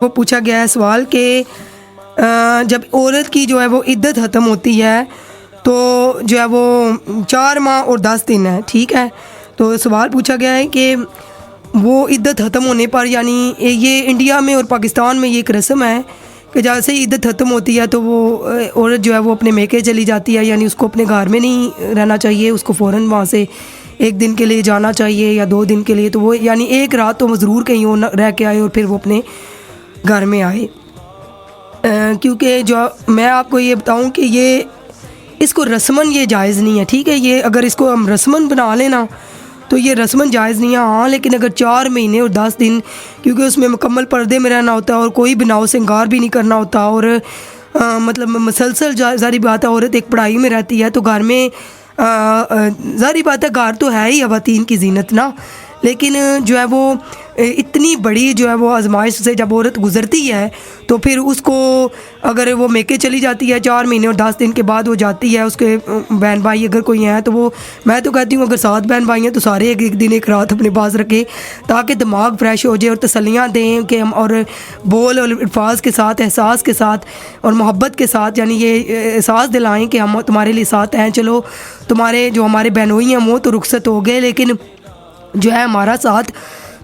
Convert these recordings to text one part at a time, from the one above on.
وہ پوچھا گیا ہے سوال کہ جب عورت کی جو ہے وہ عدت ختم ہوتی ہے تو جو ہے وہ 4 ماہ اور 10 دن ہے، ٹھیک ہے۔ تو سوال پوچھا گیا ہے کہ وہ عدت ختم ہونے پر، یعنی یہ انڈیا میں اور پاکستان میں یہ ایک رسم ہے کہ جیسے ہی عدت ختم ہوتی ہے تو وہ عورت جو ہے وہ اپنے میکے چلی جاتی ہے، یعنی اس کو اپنے گھر میں نہیں رہنا چاہیے، اس کو فوراً وہاں سے 1 دن کے لیے جانا چاہیے یا 2 دن کے لیے، تو وہ یعنی 1 رات تو وہ ضرور کہیں وہ رہ کے آئے اور پھر وہ اپنے گھر میں آئے۔ کیونکہ جو میں آپ کو یہ بتاؤں کہ یہ اس کو رسماً یہ جائز نہیں ہے، ٹھیک ہے۔ یہ اگر اس کو ہم رسماً بنا لینا تو یہ رسماً جائز نہیں ہے، ہاں، لیکن اگر 4 مہینے اور 10 دن، کیونکہ اس میں مکمل پردے میں رہنا ہوتا ہے اور کوئی بناؤ سنگار بھی نہیں کرنا ہوتا، اور مطلب مسلسل ظاہری بات ہے عورت ایک پڑھائی میں رہتی ہے تو گھر میں ظاہری بات ہے گھر تو ہے ہی خواتین کی زینت نا، لیکن جو ہے وہ اتنی بڑی جو ہے وہ آزمائش سے جب عورت گزرتی ہے تو پھر اس کو اگر وہ میکے چلی جاتی ہے 4 مہینے اور 10 دن کے بعد وہ جاتی ہے، اس کے بہن بھائی اگر کوئی ہیں تو وہ، میں تو کہتی ہوں اگر 7 بہن بھائی ہیں تو سارے ایک دن 1 رات اپنے پاس رکھے تاکہ دماغ فریش ہو جائے اور تسلیاں دیں کہ ہم، اور بول اور الفاظ کے ساتھ، احساس کے ساتھ اور محبت کے ساتھ، یعنی یہ احساس دلائیں کہ ہم تمہارے لیے ساتھ ہیں، چلو تمہارے جو ہمارے بہنوئی ہیں وہ تو رخصت ہو گئے لیکن جو ہے ہمارا ساتھ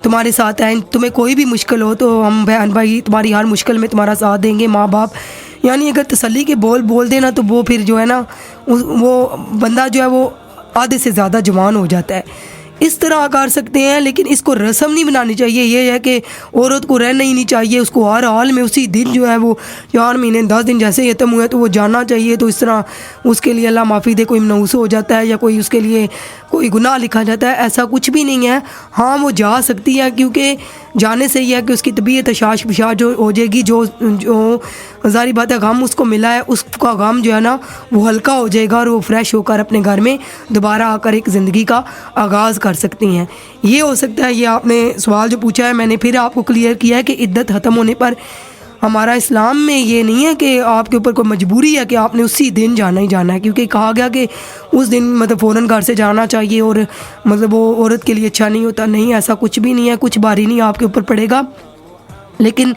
تمہارے ساتھ ہیں، تمہیں کوئی بھی مشکل ہو تو ہم بہن بھائی تمہاری ہر مشکل میں تمہارا ساتھ دیں گے، ماں باپ، یعنی اگر تسلی کے بول دینا تو وہ پھر جو ہے نا وہ بندہ جو ہے وہ آدھے سے زیادہ جوان ہو جاتا ہے۔ اس طرح کر سکتے ہیں، لیکن اس کو رسم نہیں بنانی چاہیے۔ یہ ہے کہ عورت کو رہنا ہی نہیں چاہیے، اس کو ہر حال میں اسی دن جو ہے وہ 4 مہینے 10 دن جیسے ہی ختم ہوئے تو وہ جانا چاہیے، تو اس طرح اس کے لیے اللہ معافی دے کوئی منحوس ہو جاتا ہے یا کوئی اس کے لیے کوئی گناہ لکھا جاتا ہے، ایسا کچھ بھی نہیں ہے۔ ہاں وہ جا سکتی ہے، کیونکہ جانے سے یہ ہے کہ اس کی طبیعت اشاش بشاش جو ہو جائے گی، جو ظاہری بات ہے غم اس کو ملا ہے اس کا غم جو ہے نا وہ ہلکا ہو جائے گا اور وہ فریش ہو کر اپنے گھر میں دوبارہ آ کر ایک زندگی کا آغاز کر سکتی ہیں۔ یہ ہو سکتا ہے، یہ آپ نے سوال جو پوچھا ہے میں نے پھر آپ کو کلیئر کیا ہے کہ عدت ختم ہونے پر ہمارا اسلام میں یہ نہیں ہے کہ آپ کے اوپر کوئی مجبوری ہے کہ آپ نے اسی دن جانا ہی جانا ہے، کیونکہ کہا گیا کہ اس دن مطلب فوراً گھر سے جانا چاہیے اور مطلب وہ عورت کے لیے اچھا نہیں ہوتا، نہیں، ایسا کچھ بھی نہیں ہے، کچھ بھاری نہیں آپ کے اوپر پڑے گا۔ لیکن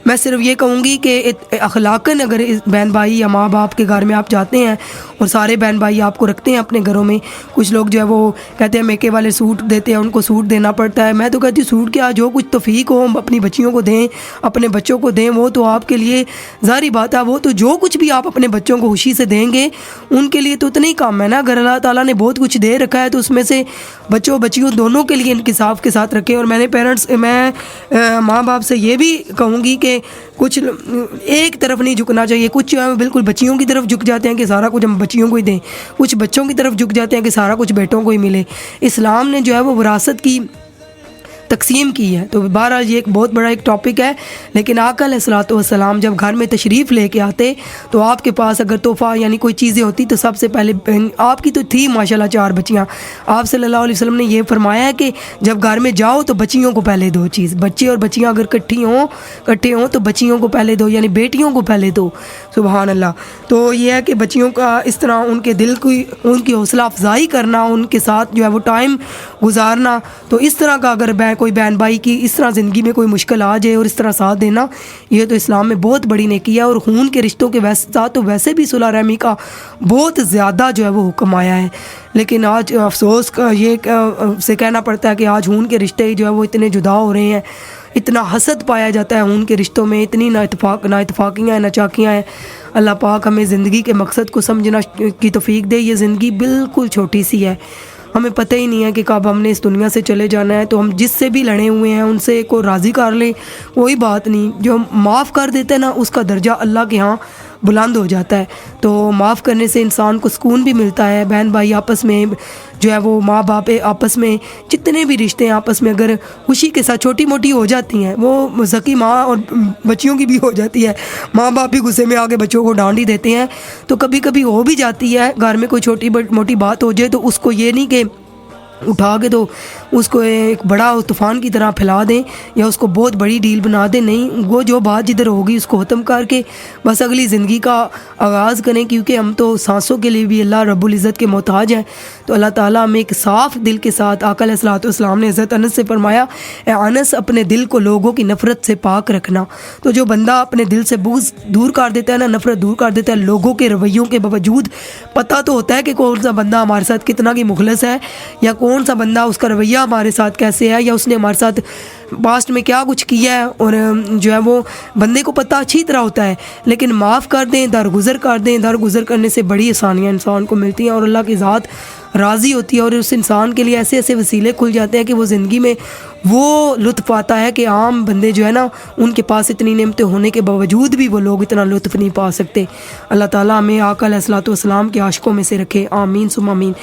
میں صرف یہ کہوں گی کہ اخلاقاً اگر بہن بھائی یا ماں باپ کے گھر میں آپ جاتے ہیں اور سارے بہن بھائی آپ کو رکھتے ہیں اپنے گھروں میں، کچھ لوگ جو ہے وہ کہتے ہیں میکے والے سوٹ دیتے ہیں، ان کو سوٹ دینا پڑتا ہے، میں تو کہتی ہوں سوٹ کیا، جو کچھ توفیق ہو اپنی بچیوں کو دیں، اپنے بچوں کو دیں، وہ تو آپ کے لیے ظاہری بات ہے، وہ تو جو کچھ بھی آپ اپنے بچوں کو خوشی سے دیں گے ان کے لیے تو اتنا ہی کام ہے نا۔ اگر اللہ تعالیٰ نے بہت کچھ دے رکھا ہے تو اس میں سے بچوں بچیوں دونوں کے لیے انکساف کے ساتھ رکھیں۔ اور میں نے میں ماں باپ سے یہ بھی کہوں گی کہ کچھ ایک طرف نہیں جھکنا چاہیے، کچھ بالکل بچیوں کی طرف جھک جاتے ہیں کہ سارا کچھ ہم بچیوں کو ہی دیں، کچھ بچوں کی طرف جھک جاتے ہیں کہ سارا کچھ بیٹوں کو ہی ملے۔ اسلام نے جو ہے وہ وراثت کی تقسیم کی ہے، تو بہرحال یہ ایک بہت بڑا ایک ٹاپک ہے، لیکن آقا علیہ الصلوۃ والسلام جب گھر میں تشریف لے کے آتے تو آپ کے پاس اگر تحفہ یعنی کوئی چیزیں ہوتی تو سب سے پہلے آپ کی تو تھی ماشاءاللہ 4 بچیاں، آپ صلی اللہ علیہ وسلم نے یہ فرمایا ہے کہ جب گھر میں جاؤ تو بچیوں کو پہلے دو چیز، بچے اور بچیاں اگر اکٹھے ہوں تو بچیوں کو پہلے دو، یعنی بیٹیوں کو پہلے دو، سبحان اللہ۔ تو یہ ہے کہ بچیوں کا اس طرح ان کے دل کی، ان کی حوصلہ افزائی کرنا، ان کے ساتھ جو ہے وہ ٹائم گزارنا، تو اس طرح کا اگر کوئی بہن بھائی کی اس طرح زندگی میں کوئی مشکل آ جائے اور اس طرح ساتھ دینا، یہ تو اسلام میں بہت بڑی نیکی ہے۔ اور خون کے رشتوں کے ساتھ تو ویسے بھی صلح رحمی کا بہت زیادہ جو ہے وہ حکم آیا ہے، لیکن آج افسوس کا یہ سے کہنا پڑتا ہے کہ آج خون کے رشتے جو ہے وہ اتنے جدا ہو رہے ہیں، اتنا حسد پایا جاتا ہے خون کے رشتوں میں، اتنی نا اتفاقیاں ہیں، ناچاکیاں ہیں۔ اللہ پاک ہمیں زندگی کے مقصد کو سمجھنا کی توفیق دے۔ یہ زندگی بالکل چھوٹی سی ہے، ہمیں پتہ ہی نہیں ہے کہ کب ہم نے اس دنیا سے چلے جانا ہے، تو ہم جس سے بھی لڑے ہوئے ہیں ان سے کو راضی کر لیں، کوئی بات نہیں، جو معاف کر دیتے ہیں نا اس کا درجہ اللہ کے ہاں بلند ہو جاتا ہے۔ تو معاف کرنے سے انسان کو سکون بھی ملتا ہے، بہن بھائی آپس میں جو ہے وہ، ماں باپ آپس میں، جتنے بھی رشتے ہیں آپس میں اگر خوشی کے ساتھ چھوٹی موٹی ہو جاتی ہیں، وہ ذکی ماں اور بچیوں کی بھی ہو جاتی ہے، ماں باپ بھی غصے میں آ کے بچوں کو ڈانٹ ہی دیتے ہیں، تو کبھی کبھی ہو بھی جاتی ہے گھر میں کوئی چھوٹی موٹی بات ہو جائے تو اس کو یہ نہیں کہ اٹھا کے تو اس کو ایک بڑا طوفان کی طرح پھیلا دیں یا اس کو بہت بڑی ڈیل بنا دیں. نہیں, وہ جو بات جدھر ہوگی اس کو ختم کر کے بس اگلی زندگی کا آغاز کریں, کیونکہ ہم تو سانسوں کے لیے بھی اللہ رب العزت کے محتاج ہیں. تو اللہ تعالیٰ ہمیں ایک صاف دل کے ساتھ, آقا علیہ الصلوۃ والسلام نے حضرت انس سے فرمایا, اے انس اپنے دل کو لوگوں کی نفرت سے پاک رکھنا. تو جو بندہ اپنے دل سے بغض دور کر دیتا ہے نا, نفرت دور کر دیتا ہے لوگوں کے رویوں کے باوجود, پتہ تو ہوتا ہے کہ کون سا بندہ ہمارے ساتھ کتنا کی مخلص ہے, یا کون سا بندہ اس کا رویہ ہمارے ساتھ کیسے ہے, یا اس نے ہمارے ساتھ پاسٹ میں کیا کچھ کیا ہے, اور جو ہے وہ بندے کو پتہ اچھی طرح ہوتا ہے. لیکن معاف کر دیں, درگزر کر دیں. درگزر کرنے سے بڑی آسانیاں انسان کو ملتی ہیں اور اللہ کی ذات راضی ہوتی ہے, اور اس انسان کے لیے ایسے ایسے وسیلے کھل جاتے ہیں کہ وہ زندگی میں وہ لطف آتا ہے کہ عام بندے جو ہے نا, ان کے پاس اتنی نعمتیں ہونے کے باوجود بھی وہ لوگ اتنا لطف نہیں پا سکتے. اللہ تعالیٰ ہمیں آقا علیہ الصلوۃ والسلام کے عاشقوں میں سے رکھے. آمین ثم آمین.